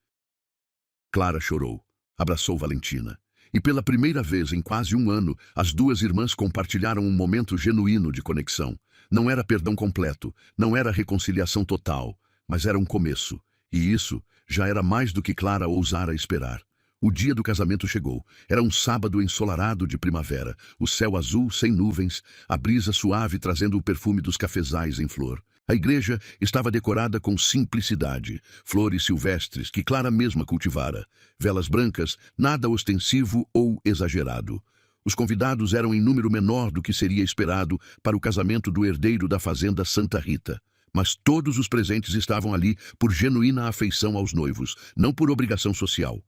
Clara chorou, abraçou Valentina, e pela primeira vez em quase um ano, as duas irmãs compartilharam um momento genuíno de conexão. Não era perdão completo, não era reconciliação total, mas era um começo, e isso já era mais do que Clara ousara esperar. O dia do casamento chegou. Era um sábado ensolarado de primavera, o céu azul sem nuvens, a brisa suave trazendo o perfume dos cafezais em flor. A igreja estava decorada com simplicidade, flores silvestres que Clara mesma cultivara, velas brancas, nada ostensivo ou exagerado. Os convidados eram em número menor do que seria esperado para o casamento do herdeiro da fazenda Santa Rita. Mas todos os presentes estavam ali por genuína afeição aos noivos, não por obrigação social.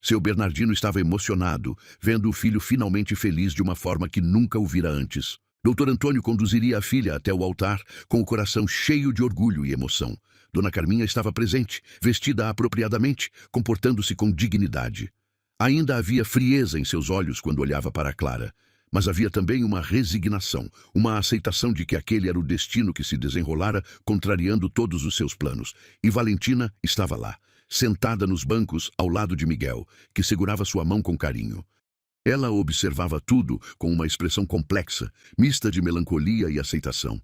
Seu Bernardino estava emocionado, vendo o filho finalmente feliz de uma forma que nunca o vira antes. Doutor Antônio conduziria a filha até o altar com o coração cheio de orgulho e emoção. Dona Carminha estava presente, vestida apropriadamente, comportando-se com dignidade. Ainda havia frieza em seus olhos quando olhava para Clara, mas havia também uma resignação, uma aceitação de que aquele era o destino que se desenrolara, contrariando todos os seus planos. E Valentina estava lá, sentada nos bancos ao lado de Miguel, que segurava sua mão com carinho. Ela observava tudo com uma expressão complexa, mista de melancolia e aceitação.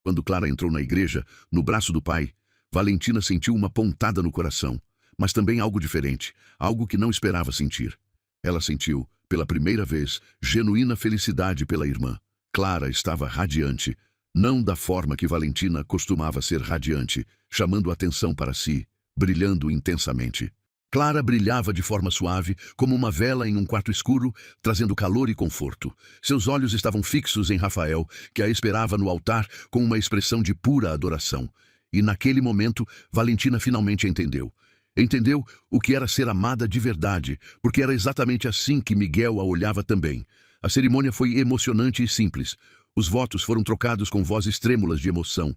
Quando Clara entrou na igreja, no braço do pai, Valentina sentiu uma pontada no coração, mas também algo diferente, algo que não esperava sentir. Ela sentiu, pela primeira vez, genuína felicidade pela irmã. Clara estava radiante, não da forma que Valentina costumava ser radiante, chamando a atenção para si, brilhando intensamente. Clara brilhava de forma suave, como uma vela em um quarto escuro, trazendo calor e conforto. Seus olhos estavam fixos em Rafael, que a esperava no altar com uma expressão de pura adoração. E naquele momento, Valentina finalmente entendeu. Entendeu o que era ser amada de verdade, porque era exatamente assim que Miguel a olhava também. A cerimônia foi emocionante e simples. Os votos foram trocados com vozes trêmulas de emoção.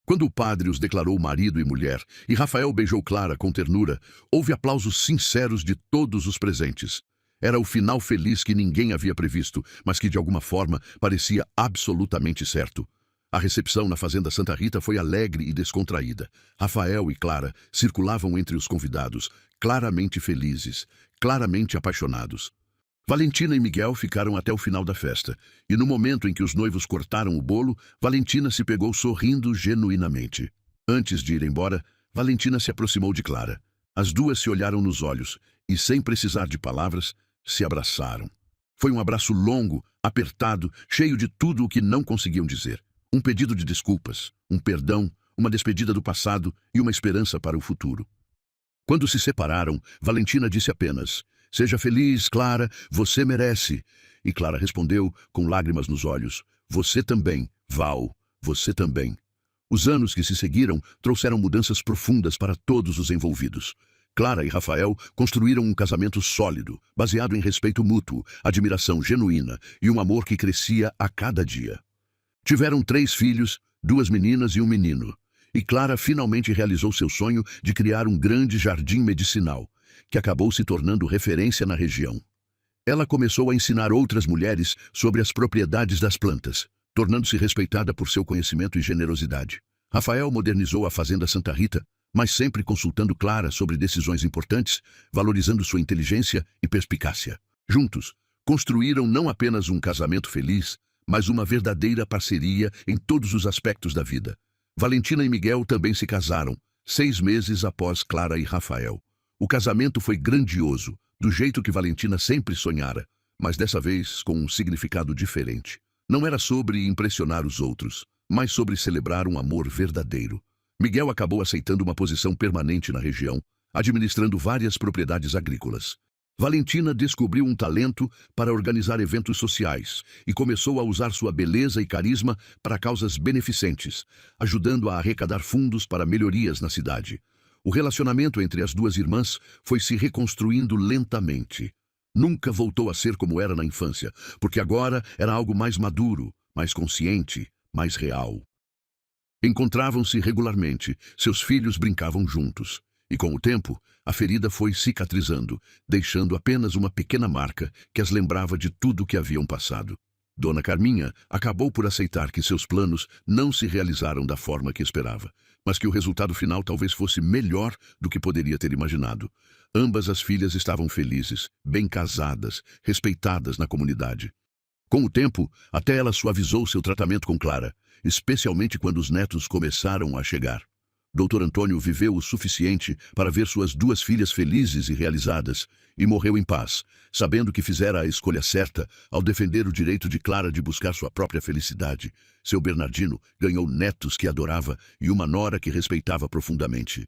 Quando o padre os declarou marido e mulher, e Rafael beijou Clara com ternura, houve aplausos sinceros de todos os presentes. Era o final feliz que ninguém havia previsto, mas que de alguma forma parecia absolutamente certo. A recepção na Fazenda Santa Rita foi alegre e descontraída. Rafael e Clara circulavam entre os convidados, claramente felizes, claramente apaixonados. Valentina e Miguel ficaram até o final da festa, e no momento em que os noivos cortaram o bolo, Valentina se pegou sorrindo genuinamente. Antes de ir embora, Valentina se aproximou de Clara. As duas se olharam nos olhos e, sem precisar de palavras, se abraçaram. Foi um abraço longo, apertado, cheio de tudo o que não conseguiam dizer. Um pedido de desculpas, um perdão, uma despedida do passado e uma esperança para o futuro. Quando se separaram, Valentina disse apenas: "Seja feliz, Clara, você merece." E Clara respondeu, com lágrimas nos olhos: "Você também, Val, você também." Os anos que se seguiram trouxeram mudanças profundas para todos os envolvidos. Clara e Rafael construíram um casamento sólido, baseado em respeito mútuo, admiração genuína e um amor que crescia a cada dia. Tiveram 3 filhos, 2 meninas e um menino. E Clara finalmente realizou seu sonho de criar um grande jardim medicinal, que acabou se tornando referência na região. Ela começou a ensinar outras mulheres sobre as propriedades das plantas, tornando-se respeitada por seu conhecimento e generosidade. Rafael modernizou a Fazenda Santa Rita, mas sempre consultando Clara sobre decisões importantes, valorizando sua inteligência e perspicácia. Juntos, construíram não apenas um casamento feliz, mas uma verdadeira parceria em todos os aspectos da vida. Valentina e Miguel também se casaram, 6 meses após Clara e Rafael. O casamento foi grandioso, do jeito que Valentina sempre sonhara, mas dessa vez com um significado diferente. Não era sobre impressionar os outros, mas sobre celebrar um amor verdadeiro. Miguel acabou aceitando uma posição permanente na região, administrando várias propriedades agrícolas. Valentina descobriu um talento para organizar eventos sociais e começou a usar sua beleza e carisma para causas beneficentes, ajudando a arrecadar fundos para melhorias na cidade. O relacionamento entre as duas irmãs foi se reconstruindo lentamente. Nunca voltou a ser como era na infância, porque agora era algo mais maduro, mais consciente, mais real. Encontravam-se regularmente, seus filhos brincavam juntos. E com o tempo, a ferida foi cicatrizando, deixando apenas uma pequena marca que as lembrava de tudo que haviam passado. Dona Carminha acabou por aceitar que seus planos não se realizaram da forma que esperava, mas que o resultado final talvez fosse melhor do que poderia ter imaginado. Ambas as filhas estavam felizes, bem casadas, respeitadas na comunidade. Com o tempo, até ela suavizou seu tratamento com Clara, especialmente quando os netos começaram a chegar. Dr. Antônio viveu o suficiente para ver suas 2 filhas felizes e realizadas, e morreu em paz, sabendo que fizera a escolha certa ao defender o direito de Clara de buscar sua própria felicidade. Seu Bernardino ganhou netos que adorava e uma nora que respeitava profundamente.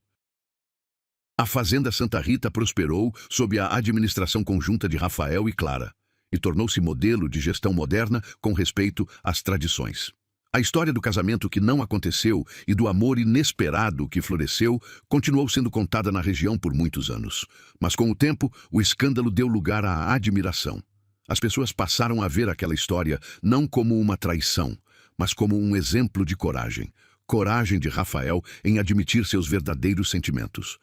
A Fazenda Santa Rita prosperou sob a administração conjunta de Rafael e Clara, e tornou-se modelo de gestão moderna com respeito às tradições. A história do casamento que não aconteceu e do amor inesperado que floresceu continuou sendo contada na região por muitos anos. Mas com o tempo, o escândalo deu lugar à admiração. As pessoas passaram a ver aquela história não como uma traição, mas como um exemplo de coragem. Coragem de Rafael em admitir seus verdadeiros sentimentos.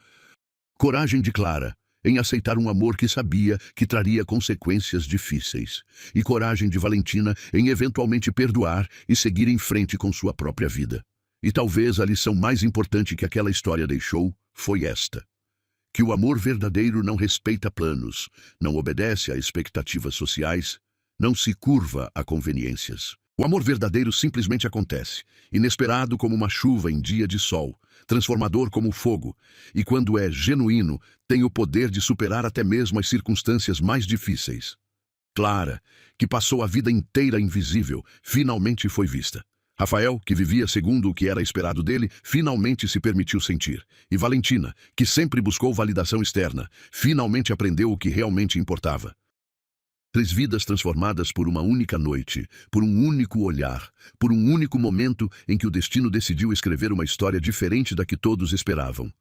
Coragem de Clara em aceitar um amor que sabia que traria consequências difíceis. E coragem de Valentina em eventualmente perdoar e seguir em frente com sua própria vida. E talvez a lição mais importante que aquela história deixou foi esta: que o amor verdadeiro não respeita planos, não obedece a expectativas sociais, não se curva a conveniências. O amor verdadeiro simplesmente acontece, inesperado como uma chuva em dia de sol, transformador como o fogo, e quando é genuíno, tem o poder de superar até mesmo as circunstâncias mais difíceis. Clara, que passou a vida inteira invisível, finalmente foi vista. Rafael, que vivia segundo o que era esperado dele, finalmente se permitiu sentir. E Valentina, que sempre buscou validação externa, finalmente aprendeu o que realmente importava. 3 vidas transformadas por uma única noite, por um único olhar, por um único momento em que o destino decidiu escrever uma história diferente da que todos esperavam.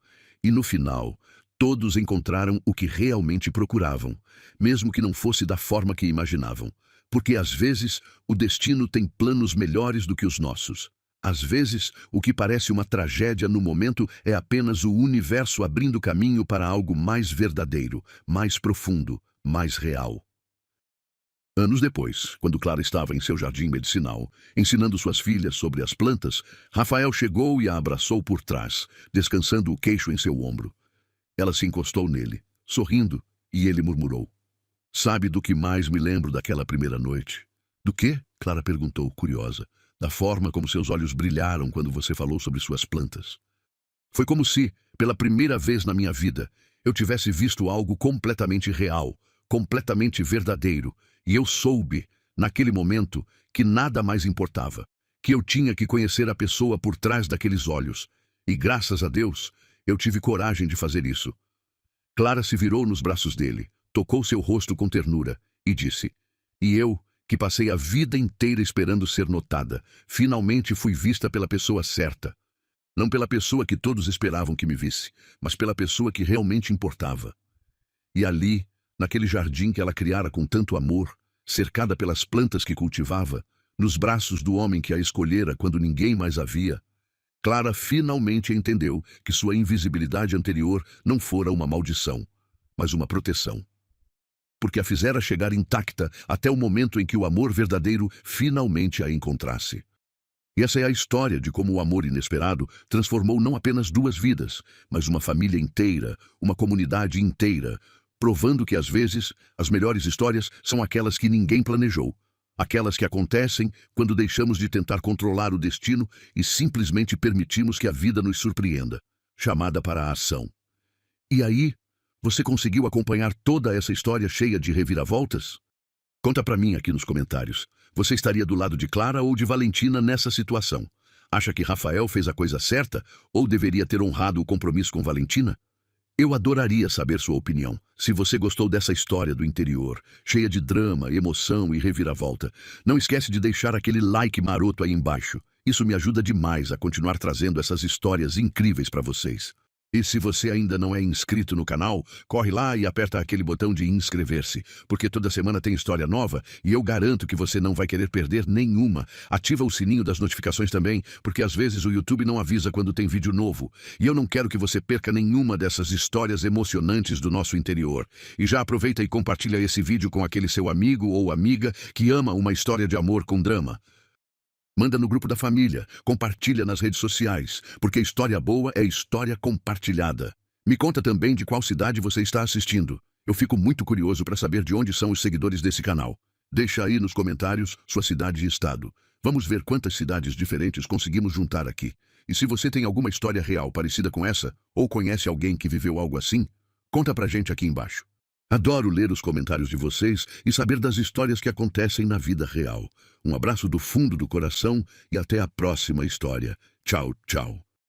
E no final, todos encontraram o que realmente procuravam, mesmo que não fosse da forma que imaginavam. Porque às vezes o destino tem planos melhores do que os nossos. Às vezes, o que parece uma tragédia no momento é apenas o universo abrindo caminho para algo mais verdadeiro, mais profundo, mais real. Anos depois, quando Clara estava em seu jardim medicinal, ensinando suas filhas sobre as plantas, Rafael chegou e a abraçou por trás, descansando o queixo em seu ombro. Ela se encostou nele, sorrindo, e ele murmurou: "Sabe do que mais me lembro daquela primeira noite?" "Do quê?" Clara perguntou, curiosa. "Da forma como seus olhos brilharam quando você falou sobre suas plantas. Foi como se, pela primeira vez na minha vida, eu tivesse visto algo completamente real, completamente verdadeiro, e eu soube, naquele momento, que nada mais importava, que eu tinha que conhecer a pessoa por trás daqueles olhos. E graças a Deus, eu tive coragem de fazer isso." Clara se virou nos braços dele, tocou seu rosto com ternura e disse: "E eu, que passei a vida inteira esperando ser notada, finalmente fui vista pela pessoa certa. Não pela pessoa que todos esperavam que me visse, mas pela pessoa que realmente importava." E ali, naquele jardim que ela criara com tanto amor, cercada pelas plantas que cultivava, nos braços do homem que a escolhera quando ninguém mais a via, Clara finalmente entendeu que sua invisibilidade anterior não fora uma maldição, mas uma proteção. Porque a fizera chegar intacta até o momento em que o amor verdadeiro finalmente a encontrasse. E essa é a história de como o amor inesperado transformou não apenas 2 vidas, mas uma família inteira, uma comunidade inteira, provando que às vezes as melhores histórias são aquelas que ninguém planejou, aquelas que acontecem quando deixamos de tentar controlar o destino e simplesmente permitimos que a vida nos surpreenda, chamada para a ação. E aí, você conseguiu acompanhar toda essa história cheia de reviravoltas? Conta pra mim aqui nos comentários. Você estaria do lado de Clara ou de Valentina nessa situação? Acha que Rafael fez a coisa certa ou deveria ter honrado o compromisso com Valentina? Eu adoraria saber sua opinião. Se você gostou dessa história do interior, cheia de drama, emoção e reviravolta, não esquece de deixar aquele like maroto aí embaixo. Isso me ajuda demais a continuar trazendo essas histórias incríveis para vocês. E se você ainda não é inscrito no canal, corre lá e aperta aquele botão de inscrever-se, porque toda semana tem história nova e eu garanto que você não vai querer perder nenhuma. Ativa o sininho das notificações também, porque às vezes o YouTube não avisa quando tem vídeo novo. E eu não quero que você perca nenhuma dessas histórias emocionantes do nosso interior. E já aproveita e compartilha esse vídeo com aquele seu amigo ou amiga que ama uma história de amor com drama. Manda no grupo da família, compartilha nas redes sociais, porque história boa é história compartilhada. Me conta também de qual cidade você está assistindo. Eu fico muito curioso para saber de onde são os seguidores desse canal. Deixa aí nos comentários sua cidade e estado. Vamos ver quantas cidades diferentes conseguimos juntar aqui. E se você tem alguma história real parecida com essa, ou conhece alguém que viveu algo assim, conta pra gente aqui embaixo. Adoro ler os comentários de vocês e saber das histórias que acontecem na vida real. Um abraço do fundo do coração e até a próxima história. Tchau, tchau.